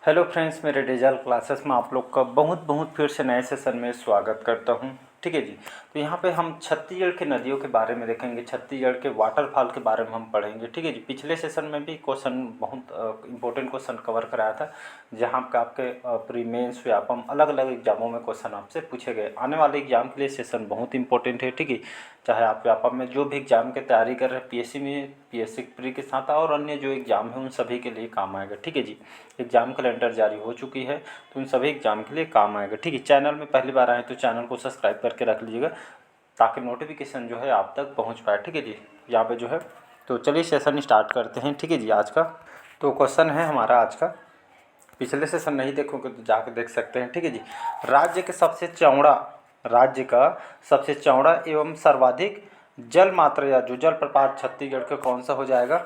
Hello friends, मेरे digital classes में आप लोग का बहुत बहुत फिर से नए सेशन में स्वागत करता हूं। ठीक है जी। तो यहाँ पे हम छत्तीसगढ़ के नदियों के बारे में देखेंगे, छत्तीसगढ़ के वाटरफॉल के बारे में हम पढ़ेंगे। ठीक है जी। पिछले सेशन में भी क्वेश्चन बहुत इंपॉर्टेंट क्वेश्चन कवर कराया था, जहाँ पे आपके प्री मेंस व्यापम अलग अलग एग्जामों में क्वेश्चन आपसे पूछे गए। आने वाले एग्जाम के लिए सेशन बहुत इंपॉर्टेंट है। ठीक है। चाहे आप व्यापम में जो भी एग्जाम की तैयारी कर रहे हैं, पीएससी में, पीएससी प्री के साथ और अन्य जो एग्जाम है उन सभी के लिए काम आएगा। ठीक है जी। एग्जाम कैलेंडर जारी हो चुकी है, तो उन सभी एग्जाम के लिए काम आएगा। ठीक है। चैनल में पहली बार आए तो चैनल को सब्सक्राइब करके रख लीजिएगा, ताकि नोटिफिकेशन जो है आप तक पहुंच पाए। ठीक है जी। यहाँ पे जो है, तो चलिए सेशन स्टार्ट करते हैं। ठीक है जी। आज का तो क्वेश्चन है हमारा आज का, पिछले सेशन नहीं देखोगे तो जाकर देख सकते हैं। ठीक है जी। राज्य का सबसे चौड़ा एवं सर्वाधिक जल मात्रा या जो जलप्रपात छत्तीसगढ़ का कौन सा हो जाएगा?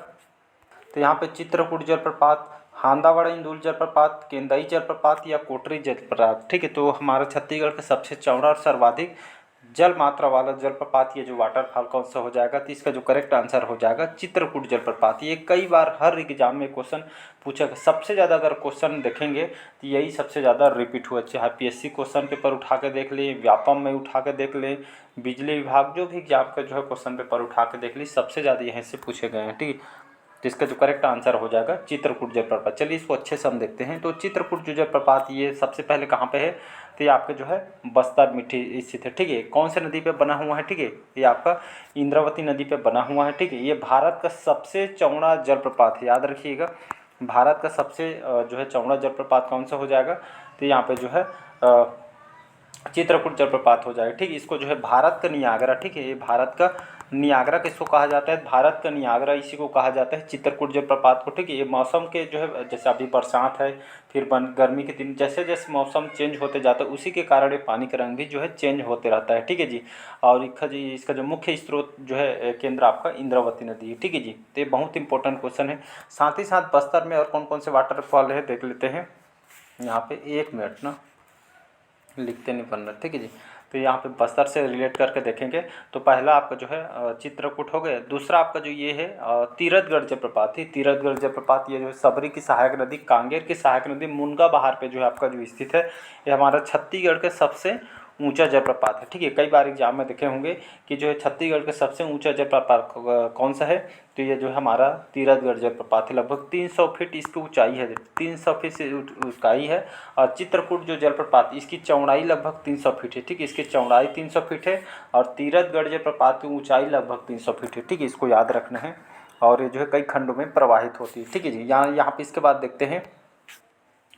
तो यहाँ पे चित्रकूट जलप्रपात, हांदावाड़ा इंदुल जलप्रपात, केंदई जलप्रपात या कोटरी जलप्रपात। ठीक है। तो हमारा छत्तीसगढ़ का सबसे चौड़ा और सर्वाधिक जल मात्रा वाला जलप्रपात, ये जो वाटरफॉल कौन सा हो जाएगा? तो इसका जो करेक्ट आंसर हो जाएगा चित्रकूट जलप्रपात। ये कई बार हर एग्जाम में क्वेश्चन पूछा, सबसे ज़्यादा अगर क्वेश्चन देखेंगे तो यही सबसे ज़्यादा रिपीट हुआ। चाहे पीएससी क्वेश्चन पेपर उठा के देख लें, व्यापम में उठा के देख लें, बिजली विभाग जो भी एग्जाम का जो है क्वेश्चन पेपर उठा के देख ली, सबसे ज़्यादा यहीं से पूछे गए हैं। ठीक है। तो इसका जो करेक्ट आंसर हो जाएगा चित्रकूट जलप्रपात। चलिए इसको अच्छे से हम देखते हैं। तो चित्रकूट जो जलप्रपात, ये सबसे पहले कहाँ पे है? तो ये आपके जो है बस्तर मिट्टी स्थित है। ठीक है। कौन से नदी पे बना हुआ है? ठीक है। ये आपका इंद्रावती नदी पे बना हुआ है। ठीक है। ये भारत का सबसे चौड़ा जलप्रपात है, याद रखिएगा। भारत का सबसे जो है चौड़ा जलप्रपात कौन सा हो जाएगा? तो यहाँ पे जो है चित्रकूट जलप्रपात हो जाएगा। ठीक है। इसको जो है भारत का नियाग्रा, ठीक है, ये भारत का नियाग्रा किसको कहा जाता है? भारत का नियाग्रा इसी को कहा जाता है, चित्रकूट जलप्रपात को। ठीक है। ये मौसम के जो है, जैसे अभी बरसात है, फिर गर्मी के दिन, जैसे जैसे मौसम चेंज होते जाता है उसी के कारण ये पानी का रंग भी जो है चेंज होते रहता है। ठीक है जी। और इसका जो मुख्य स्रोत जो है केंद्र आपका इंद्रावती नदी है। ठीक है जी। तो ये बहुत इंपॉर्टेंट क्वेश्चन है। साथ ही साथ बस्तर में और कौन कौन से वाटरफॉल है देख लेते हैं। यहाँ पे 1 मिनट ना, लिखते नहीं बन रहा। ठीक है जी। तो यहाँ पे बस्तर से रिलेट करके देखेंगे तो पहला आपका जो है चित्रकूट हो गया। दूसरा आपका जो ये है तीरथगढ़ जलप्रपात है। तीरथगढ़ जलप्रपात ये जो है सबरी की सहायक नदी, कांगेर की सहायक नदी, मुनगा बहार पे जो है आपका जो स्थित है, ये हमारा छत्तीसगढ़ के सबसे ऊंचा जलप्रपात है। ठीक है। कई बार एग्जाम में देखे होंगे कि जो है छत्तीसगढ़ का सबसे ऊंचा जलप्रपात कौन सा है? तो ये जो है हमारा तीरथगढ़ जलप्रपात है। लगभग 300 फीट इसकी ऊंचाई है, 300 फीट से ऊंचाई है। और चित्रकूट जो जलप्रपात, इसकी चौड़ाई लगभग 300 फीट है। ठीक है। इसकी चौड़ाई 300 फीट है और तीरथगढ़ जलप्रपात की ऊंचाई लगभग 300 फीट है। ठीक है। इसको याद रखना है। और ये जो है कई खंडों में प्रवाहित होती है। ठीक है जी। यहाँ पे इसके बाद देखते हैं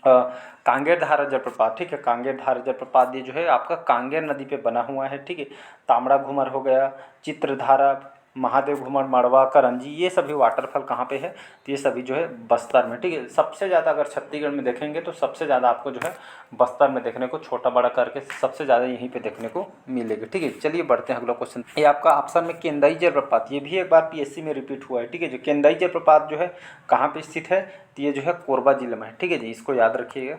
कांगेर धारा जलप्रपात। ठीक है। कांगेर धारा जलप्रपात ये जो है आपका कांगेर नदी पे बना हुआ है। ठीक है। तामड़ा घूमर हो गया, चित्रधारा, महादेव घूमर, मड़वा, करंजी, ये सभी वाटरफॉल कहाँ पे है? तो ये सभी जो है बस्तर में। ठीक है। सबसे ज़्यादा अगर छत्तीसगढ़ में देखेंगे तो सबसे ज़्यादा आपको जो है बस्तर में देखने को, छोटा बड़ा करके सबसे ज़्यादा यहीं पे देखने को मिलेगी। ठीक है। चलिए बढ़ते हैं अगला क्वेश्चन। ये आपका ऑप्शन में केंदई जलप्रपात, ये भी एक बार पीएससी में रिपीट हुआ है। ठीक है। जो केंदई जलप्रपात जो है कहाँ पे स्थित है? तो ये जो है कोरबा जिले में है। ठीक है जी। इसको याद रखिएगा,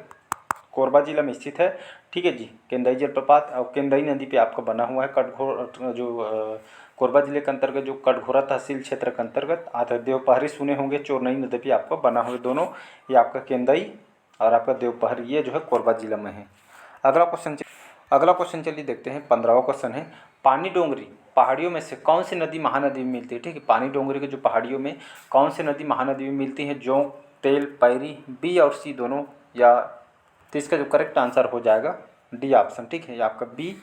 कोरबा जिला में स्थित है। ठीक है जी। केंदई जलप्रपात और केंदई नदी पे आपका बना हुआ है। कोरबा जिले के अंतर्गत जो कटघोरा तहसील क्षेत्र के अंतर्गत आता है। देवपहरी सुने होंगे, चोरनई नदी पे आपका बना हुआ है दोनों। ये आपका केंदई और आपका देवपहरी, ये जो है कोरबा जिला में है। अगला क्वेश्चन चलिए देखते हैं। 15वां क्वेश्चन है, पानी डोंगरी पहाड़ियों में से कौन सी नदी महानदी में मिलती है? ठीक है। पानी डोंगरी के जो पहाड़ियों में कौन सी नदी महानदी में मिलती है? जोंक, तेल, पैरी, बी और सी दोनों, या तो इसका जो करेक्ट आंसर हो जाएगा डी ऑप्शन। ठीक है। ये आपका बी,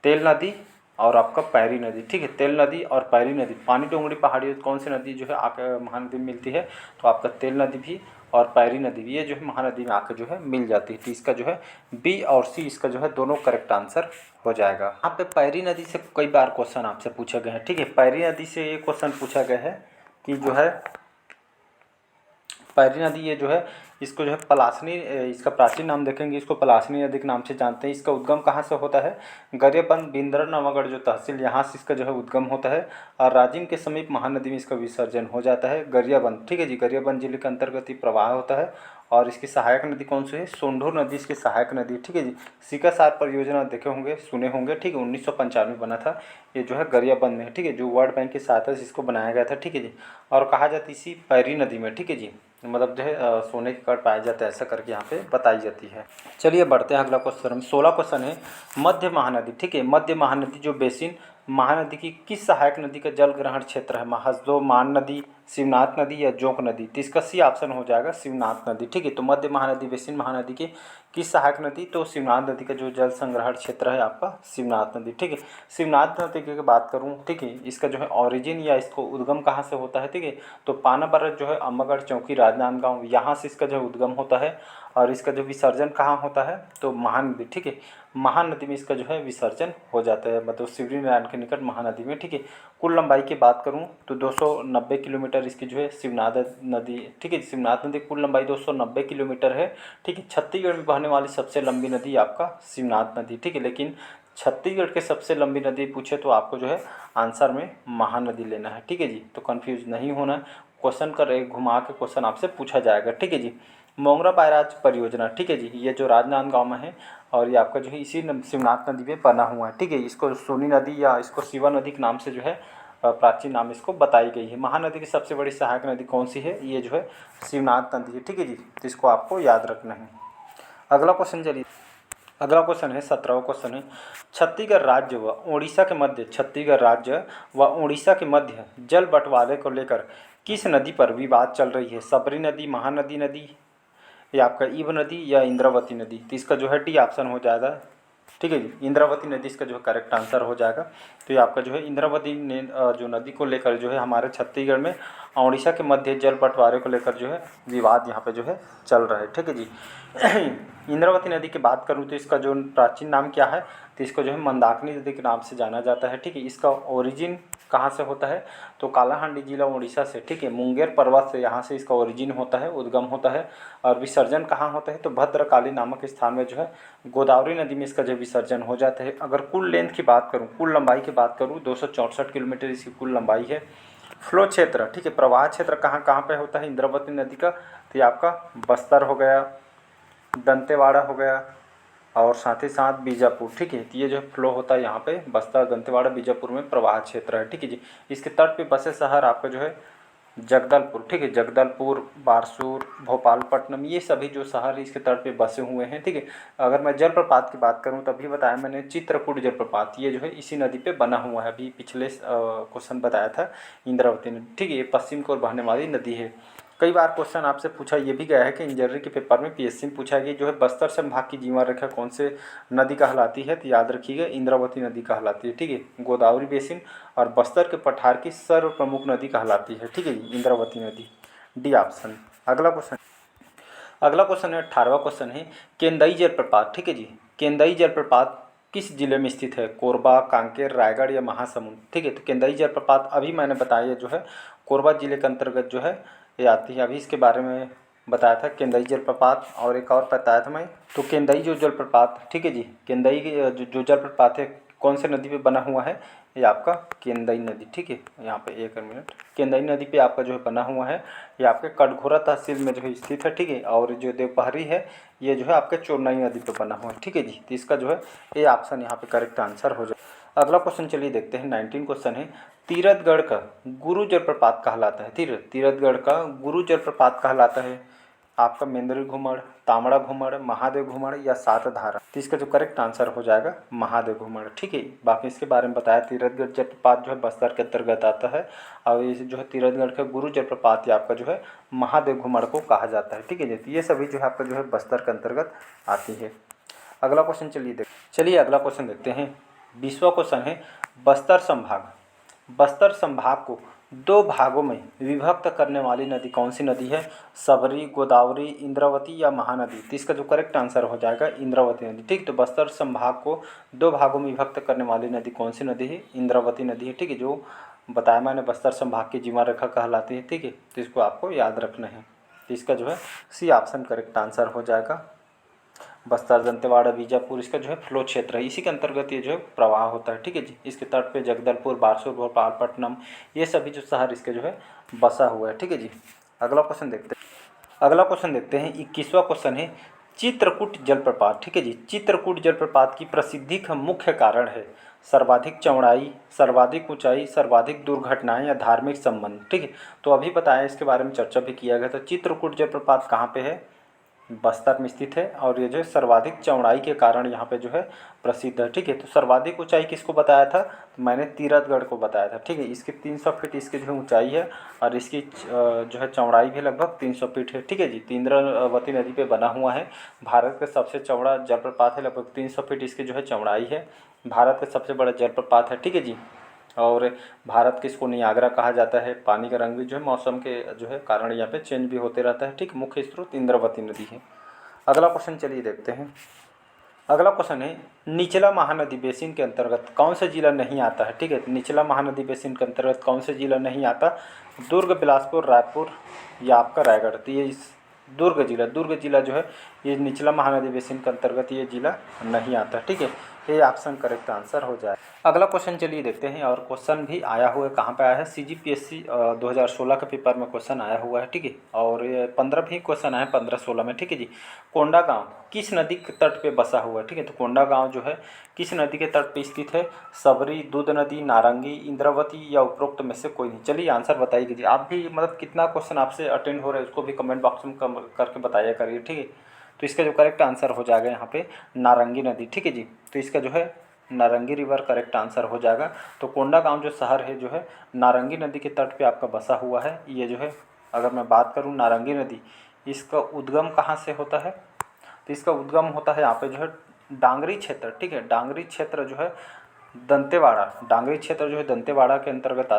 तेल नदी और आपका पैरी नदी। ठीक है। तेल नदी और पैरी नदी, पानी डोंगरी पहाड़ी कौन सी नदी जो है आकर महानदी में मिलती है? तो आपका तेल नदी भी और पैरी नदी भी, ये जो है महानदी में आकर जो है मिल जाती है। तो इसका जो है बी और सी, इसका जो है दोनों करेक्ट आंसर हो जाएगा। यहाँ पे पैरी नदी से कई बार क्वेश्चन आपसे पूछे गए हैं। ठीक है। पैरी नदी से ये क्वेश्चन पूछा गया है कि जो है पैरी नदी, ये जो है इसको जो है पलासनी, इसका प्राचीन नाम देखेंगे, इसको पलासनी नदी के नाम से जानते हैं। इसका उद्गम कहाँ से होता है? गरियाबंद, बिंद्रा, नवागढ़ जो तहसील, यहाँ से इसका जो है उद्गम होता है और राजिम के समीप महानदी में इसका विसर्जन हो जाता है। गरियाबंद, ठीक है जी, गरियाबंद जिले के अंतर्गत ही प्रवाह होता है। और इसकी सहायक नदी कौन सी है? सोंढूर नदी इसकी सहायक नदी। ठीक है जी। सिकासार परियोजना देखे होंगे, सुने होंगे। ठीक है। 1995 में बना था, ये जो है गरियाबंद में है। ठीक है। जो वर्ल्ड बैंक की सहायता से इसको बनाया गया था। ठीक है जी। और कहा जाती इसी पैरी नदी में, ठीक है जी, मतलब जो है सोने के कण पाए जाते हैं, ऐसा करके यहाँ पे बताई जाती है। चलिए बढ़ते हैं अगला क्वेश्चन। 16 क्वेश्चन है, मध्य महानदी, ठीक है, मध्य महानदी जो बेसिन महानदी की किस सहायक नदी का जल ग्रहण क्षेत्र है? हसदो, मान नदी, शिवनाथ नदी या जोंक नदी? तो इसका सी ऑप्शन हो जाएगा शिवनाथ नदी, ठीक है। तो मध्य महानदी बेसिन महानदी की किस सहायक नदी? तो शिवनाथ नदी का जो जल संग्रहण क्षेत्र है आपका शिवनाथ नदी, ठीक है। शिवनाथ नदी की बात करूँ, ठीक है, इसका जो है ऑरिजिन या इसको उद्गम कहाँ से होता है, ठीक है, तो पानाबरत जो है अम्बागढ़ चौकी राजनांदगांव, यहाँ से इसका जो उद्गम होता है। और इसका जो विसर्जन कहाँ होता है? तो महानदी, ठीक है, महानदी में इसका जो है विसर्जन हो जाता है, मतलब शिवरी नारायण के निकट महानदी में, ठीक है। कुल लंबाई की बात करूँ तो 290 किलोमीटर इसकी जो है शिवनाथ नदी, ठीक है, शिवनाथ नदी कुल लंबाई 290 किलोमीटर है, ठीक है। छत्तीसगढ़ में बहने वाली सबसे लंबी नदी आपका शिवनाथ नदी, ठीक है। लेकिन छत्तीसगढ़ के सबसे लंबी नदी पूछे तो आपको जो है आंसर में महानदी लेना है, ठीक है जी। तो कन्फ्यूज नहीं होना, क्वेश्चन कर एक घुमा के क्वेश्चन आपसे पूछा जाएगा, ठीक है जी। मोंगरा बैराज परियोजना, ठीक है जी, ये जो राजनांदगांव में है और ये आपका जो है इसी शिवनाथ नदी में बना हुआ है, ठीक है। इसको सोनी नदी या इसको शिवा नदी के नाम से जो है प्राचीन नाम इसको बताई गई है। महानदी की सबसे बड़ी सहायक नदी कौन सी है? ये जो है शिवनाथ नदी है, ठीक है जी। तो इसको आपको याद रखना है। अगला क्वेश्चन चलिए, अगला क्वेश्चन है 17वां क्वेश्चन है, छत्तीसगढ़ राज्य व उड़ीसा के मध्य, छत्तीसगढ़ राज्य व उड़ीसा के मध्य जल बंटवारे को लेकर किस नदी पर विवाद चल रही है? सबरी नदी, महानदी नदी या आपका ईब नदी या इंद्रावती नदी? तो इसका जो है डी ऑप्शन हो जाएगा, ठीक है जी, इंद्रावती नदी इसका जो है करेक्ट आंसर हो जाएगा। तो ये आपका जो है इंद्रावती ने जो नदी को लेकर जो है हमारे छत्तीसगढ़ में उड़ीसा के मध्य जल बंटवारे को लेकर जो है विवाद यहाँ पे जो है चल रहा है, ठीक है जी। इंद्रावती नदी की बात करूँ तो इसका जो प्राचीन नाम क्या है? तो इसको जो है मंदाकिनी नदी के नाम से जाना जाता है, ठीक है। इसका ओरिजिन कहाँ से होता है? तो कालाहांडी जिला उड़ीसा से, ठीक है, मुंगेर पर्वत से यहाँ से इसका ओरिजिन होता है, उद्गम होता है। और विसर्जन कहाँ होता है? तो भद्रकाली नामक स्थान में जो है गोदावरी नदी में इसका जो विसर्जन हो जाता है। अगर कुल लेंथ की बात करूँ, कुल लंबाई की बात करूँ, 264 किलोमीटर इसकी कुल लंबाई है। फ्लो क्षेत्र, ठीक है, प्रवाह क्षेत्र कहाँ कहाँ पे होता है इंद्रावती नदी का? तो ये आपका बस्तर हो गया, दंतेवाड़ा हो गया और साथ ही साथ बीजापुर, ठीक है। तो ये जो फ्लो होता है यहाँ पे बस्तर, दंतेवाड़ा, बीजापुर में प्रवाह क्षेत्र है, ठीक है जी। इसके तट पे बसे शहर आपका जो है जगदलपुर, ठीक है, जगदलपुर, बारसूर, भोपालपट्टनम, ये सभी जो शहर इसके तट पे बसे हुए हैं, ठीक है। अगर मैं जलप्रपात की बात करूँ तो अभी बताया मैंने चित्रकूट जलप्रपात, ये जो है इसी नदी पे बना हुआ है। अभी पिछले क्वेश्चन बताया था इंद्रावती नदी, ठीक है, ये पश्चिम की ओर बहने वाली नदी है। कई बार क्वेश्चन आपसे पूछा ये भी गया है कि इंजीनियरिंग के पेपर में पीएससी में पूछा गया जो है बस्तर संभाग की जीवन रेखा कौन से नदी कहलाती है? तो याद रखिएगा इंद्रावती नदी कहलाती है, ठीक है। गोदावरी बेसिन और बस्तर के पठार की सर्व प्रमुख नदी कहलाती है, ठीक है, इंद्रावती नदी, डी ऑप्शन। अगला क्वेश्चन, अगला क्वेश्चन है 18वां क्वेश्चन है, केंदई जलप्रपात, ठीक है जी, केंदई जलप्रपात किस जिले में स्थित है? कोरबा, कांकेर, रायगढ़ या महासमुंद? ठीक है, तो केंदई जलप्रपात अभी मैंने बताया जो है कोरबा जिले के अंतर्गत जो है ये आती है। अभी इसके बारे में बताया था केंदई जलप्रपात, और एक और बताया था मैं, तो केंदई जो जलप्रपात, ठीक है जी, केंदई जो जलप्रपात है कौन से नदी पे बना हुआ है? ये आपका केंदई नदी, ठीक है, यहाँ पे एक मिनट, केंदई नदी पे आपका जो है बना हुआ है, ये आपके कटघोरा तहसील में जो है स्थित है, ठीक है। और जो देवपहरी है ये जो है आपके चोरनई नदी पे बना हुआ है, ठीक है जी। तो इसका जो है ये ऑप्शन यहाँ पे करेक्ट आंसर हो जाए। अगला क्वेश्चन चलिए देखते हैं, 19 क्वेश्चन है, तीरथगढ़ का गुरु जलप्रपात कहलाता है, तीरथगढ़ का गुरु जलप्रपात कहलाता है आपका मेंदरी घुमड़, तामड़ा घुमड़, महादेव घुमड़ या सातधारा? तो इसका जो करेक्ट आंसर हो जाएगा महादेव घुमड़, ठीक है। बाकी इसके बारे में बताया, तीरथगढ़ जलप्रपात जो है बस्तर के अंतर्गत आता है, और ये जो है तीरथगढ़ का गुरु जलप्रपात ये आपका जो है महादेव घुमड़ को कहा जाता है, ठीक है जी। ये सभी जो है आपका जो है बस्तर के अंतर्गत आती है। अगला क्वेश्चन चलिए अगला क्वेश्चन देखते हैं, 20वां क्वेश्चन है, बस्तर संभाग, बस्तर संभाग को दो भागों में विभक्त करने वाली नदी कौन सी नदी है? सबरी, गोदावरी, इंद्रावती या महानदी? तो इसका जो करेक्ट आंसर हो जाएगा इंद्रावती नदी, ठीक। तो बस्तर संभाग को दो भागों में विभक्त करने वाली नदी कौन सी नदी है? इंद्रावती नदी है, ठीक है, जो बताया मैंने बस्तर संभाग की जीवा रेखा कहलाती है, ठीक है। तो इसको आपको याद रखना है। तो इसका जो है सी ऑप्शन करेक्ट आंसर हो जाएगा। बस्तर, दंतेवाड़ा, बीजापुर इसका जो है फ्लो क्षेत्र है, इसी के अंतर्गत ये जो है प्रवाह होता है, ठीक है जी। इसके तट पे जगदलपुर, बारसूर, भोपालपट्टनम ये सभी जो शहर इसके जो है बसा हुआ है, ठीक है जी। अगला क्वेश्चन देखते हैं, 21वां क्वेश्चन है, चित्रकूट जलप्रपात, ठीक है जी। चित्रकूट जलप्रपात की प्रसिद्धि का मुख्य कारण है सर्वाधिक चौड़ाई, सर्वाधिक ऊंचाई, सर्वाधिक दुर्घटनाएं या धार्मिक संबंध, ठीक है। तो अभी बताया, इसके बारे में चर्चा भी किया गया था। चित्रकूट जलप्रपात कहाँ पे है? बस्तर में स्थित है, और ये जो है सर्वाधिक चौड़ाई के कारण यहाँ पे जो है प्रसिद्ध है, ठीक है। तो सर्वाधिक ऊंचाई किसको बताया था? तो मैंने तीरथगढ़ को बताया था, ठीक है। इसकी 300 फीट इसकी जो है ऊंचाई है, और इसकी जो है चौड़ाई भी लगभग 300 फीट है, ठीक है जी। तो इंद्रावती नदी पे बना हुआ है, भारत का सबसे चौड़ा जलप्रपात है, लगभग 300 फीट इसकी जो है चौड़ाई है, भारत का सबसे बड़ा जलप्रपात है, ठीक है जी। और भारत के इसको नियाग्रा कहा जाता है। पानी का रंग भी जो है मौसम के जो है कारण यहाँ पे चेंज भी होते रहता है, ठीक। मुख्य स्रोत इंद्रावती नदी है। अगला क्वेश्चन चलिए देखते हैं। अगला क्वेश्चन है, निचला महानदी बेसिन के अंतर्गत कौन सा जिला नहीं आता है, ठीक है। निचला महानदी बेसिन के अंतर्गत कौन सा जिला नहीं आता? दुर्ग, बिलासपुर, रायपुर या आपका रायगढ़। तो ये दुर्ग जिला जो है ये निचला महानदी बेसिन के अंतर्गत ये जिला नहीं आता, ठीक है। ये ऑप्शन करेक्ट आंसर हो जाए। अगला क्वेश्चन चलिए देखते हैं, और क्वेश्चन भी आया हुआ है, कहाँ पे आया है? CGPSC 2016 के पेपर में क्वेश्चन आया हुआ है, ठीक है। और ये 15 भी क्वेश्चन आया है 15-16 में, ठीक है जी। कोंडा गांव किस नदी के तट पे बसा हुआ है, ठीक है। तो कोंडा गांव जो है किस नदी के तट पे स्थित है? सबरी, दूध नदी, नारंगी, इंद्रावती या उपरोक्त में से कोई नहीं। चलिए आंसर बताइए कीजिए। आप भी मतलब कितना क्वेश्चन आपसे अटेंड हो रहा है उसको भी कमेंट बॉक्स में करके बताया करिए, ठीक है। तो इसका जो करेक्ट आंसर हो जाएगा यहाँ पे नारंगी नदी, ठीक है जी। तो इसका जो है नारंगी रिवर करेक्ट आंसर हो जाएगा। तो कोंडा गांव जो शहर है जो है नारंगी नदी के तट पे आपका बसा हुआ है। ये जो है, अगर मैं बात करूँ नारंगी नदी, इसका उद्गम कहाँ से होता है? तो इसका उद्गम होता है यहाँ पे जो है डांगरी क्षेत्र, ठीक है। डांगरी क्षेत्र जो है दंतेवाड़ा, डांगरी क्षेत्र जो है दंतेवाड़ा के अंतर्गत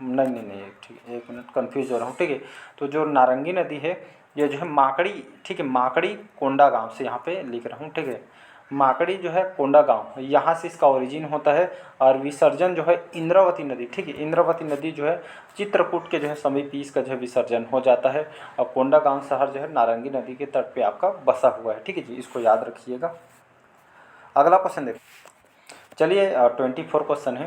नहीं नहीं नहीं, ठीक है, एक मिनट कन्फ्यूज हो रहा हूँ, ठीक है। तो जो नारंगी नदी है ये जो है माकड़ी, ठीक है, माकड़ी कोंडा गांव से यहाँ पे लिख रहा हूँ, ठीक है। माकड़ी जो है कोंडा गांव, यहाँ से इसका ओरिजिन होता है, और विसर्जन जो है इंद्रावती नदी, ठीक है। इंद्रावती नदी जो है चित्रकूट के जो है समीप इसका जो है विसर्जन हो जाता है, और कोंडा गांव शहर जो है नारंगी नदी के तट पे आपका बसा हुआ है, ठीक है जी। इसको याद रखिएगा। अगला क्वेश्चन देखो, चलिए 24 क्वेश्चन है।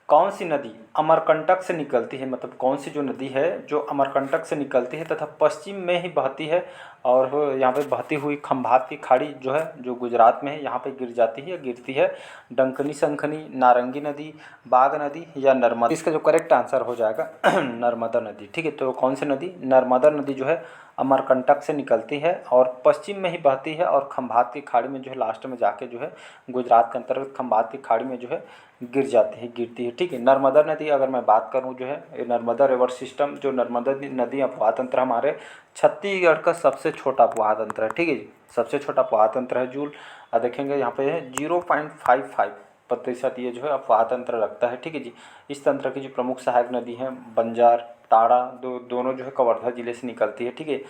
कौन सी नदी अमरकंटक से निकलती है, मतलब कौन सी जो नदी है जो अमरकंटक से निकलती है तथा पश्चिम में ही बहती है, और यहाँ पे बहती हुई खंभात की खाड़ी जो है जो गुजरात में है यहाँ पे गिर जाती है, गिरती है? डंकनी, शंखनी, नारंगी नदी, बाघ नदी या नर्मदा। इसका जो करेक्ट आंसर हो जाएगा नर्मदा नदी, ठीक है। तो कौन सी नदी? नर्मदा नदी जो है अमरकंटक से निकलती है और पश्चिम में ही बहती है, और खंभात की खाड़ी में जो है लास्ट में जाके जो है गुजरात के अंतर्गत खंभात की खाड़ी में जो है गिर जाती है, गिरती है, ठीक है। नर्मदा नदी अगर मैं बात करूं जो है ये नर्मदा रिवर सिस्टम, जो नर्मदा नदी अपवाह तंत्र हमारे छत्तीसगढ़ का सबसे छोटा अपवाह तंत्र है, ठीक है जी। सबसे छोटा अपवाह तंत्र है जूल, देखेंगे यहाँ पे है 0.55% ये जो है अपवाह तंत्र रखता है, ठीक है जी। इस तंत्र की जो प्रमुख सहायक नदी है बंजार, ताड़ा, दोनों जो है कवर्धा जिले से निकलती है, ठीक है।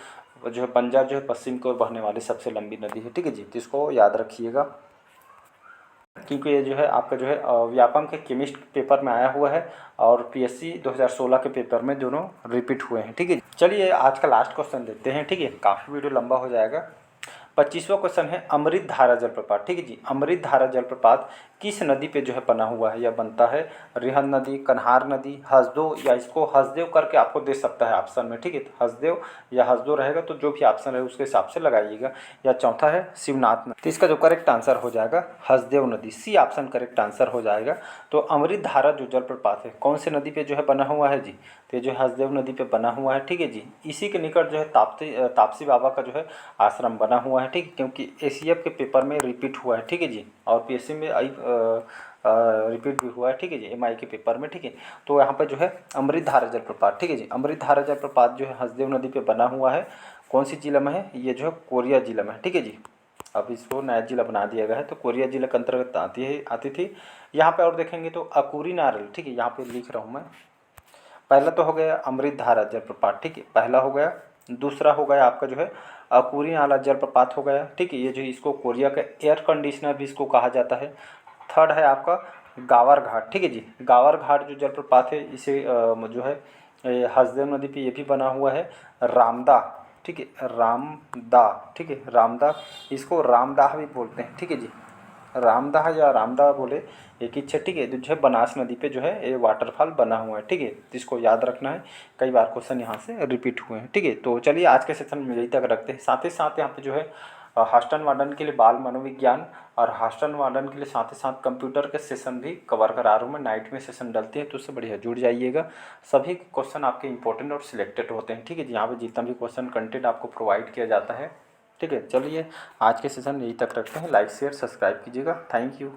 जो है बंजार जो है पश्चिम की ओर बहने वाली सबसे लंबी नदी है, ठीक है जी। तो इसको याद रखिएगा, क्योंकि ये जो है आपका जो है व्यापम के केमिस्ट पेपर में आया हुआ है, और PSC 2016 के पेपर में दोनों रिपीट हुए हैं, ठीक है। चलिए आज का लास्ट क्वेश्चन देखते हैं, ठीक है। काफ़ी वीडियो लंबा हो जाएगा। 25वां क्वेश्चन है अमृत धारा जलप्रपात, ठीक है जी। अमृत धारा जलप्रपात किस नदी पे जो है बना हुआ है या बनता है? रिहंद नदी, कन्हार नदी, हसदो, या इसको हसदेव करके आपको दे सकता है ऑप्शन में, ठीक है। तो हसदेव या हसदो रहेगा, तो जो भी ऑप्शन है उसके हिसाब से लगाइएगा। या चौथा है शिवनाथ नदी। तो इसका जो करेक्ट आंसर हो जाएगा हसदेव नदी, सी ऑप्शन करेक्ट आंसर हो जाएगा। तो अमृत धारा जो जलप्रपात है कौन से नदी पे जो है बना हुआ है जी? तो ये जो है हसदेव नदी पे बना हुआ है, ठीक है जी। इसी के निकट जो है ताप्ती बाबा का जो है आश्रम बना हुआ है, ठीक है, क्योंकि ACF के पेपर में रिपीट हुआ है, ठीक है जी। और PSC में रिपीट भी हुआ है, ठीक है जी, MI के पेपर में, ठीक है। तो यहाँ पर जो है अमृत धारा जलप्रपात, ठीक है जी। अमृत धारा जलप्रपात जो है हसदेव नदी पे बना हुआ है, कौन सी जिला में है? ये जो है कोरिया जिला में है, ठीक है जी। अब इसको नया जिला बना दिया गया है, तो कोरिया जिला के अंतर्गत आती थी यहाँ पे। और देखेंगे तो अकुरी नारल, ठीक है, यहाँ पे लिख रहा हूँ मैं। पहला तो हो गया अमृत धारा जलप्रपात, ठीक है, पहला हो गया। दूसरा हो गया आपका जो है अकुरी नाला जलप्रपात हो गया, ठीक है। ये जो इसको कोरिया का एयर कंडीशनर भी इसको कहा जाता है। थर्ड है आपका गावर घाट, ठीक है जी। गावर घाट जो जलप्रपात है इसे जो है हसदेव नदी पे ये भी बना हुआ है। रामदा, ठीक है, रामदा, ठीक है, रामदा, इसको रामदाह भी बोलते हैं, ठीक है जी। रामदह या रामदह बोले एक ही है, ठीक है। तो जो है बनास नदी पे जो है ये वाटरफॉल बना हुआ है, ठीक है। तो इसको याद रखना है, कई बार क्वेश्चन यहाँ से रिपीट हुए हैं, ठीक है। तो चलिए आज के सेशन में यही तक रखते हैं। साथ ही साथ यहाँ पे जो है हॉस्टन वार्डन के लिए बाल मनोविज्ञान और हॉस्टन वार्डन के लिए साथ ही साथ कंप्यूटर के सेशन भी कवर करा रहा हूँ मैं। नाइट में सेशन डलते हैं तो उससे बढ़िया जुड़ जाइएगा। सभी क्वेश्चन आपके इंपॉर्टेंट और सिलेक्टेड होते हैं, ठीक है। यहाँ पे जितना भी क्वेश्चन कंटेंट आपको प्रोवाइड किया जाता है, ठीक है। चलिए आज के सेशन यही तक रखते हैं। लाइक शेयर सब्सक्राइब कीजिएगा। Thank you.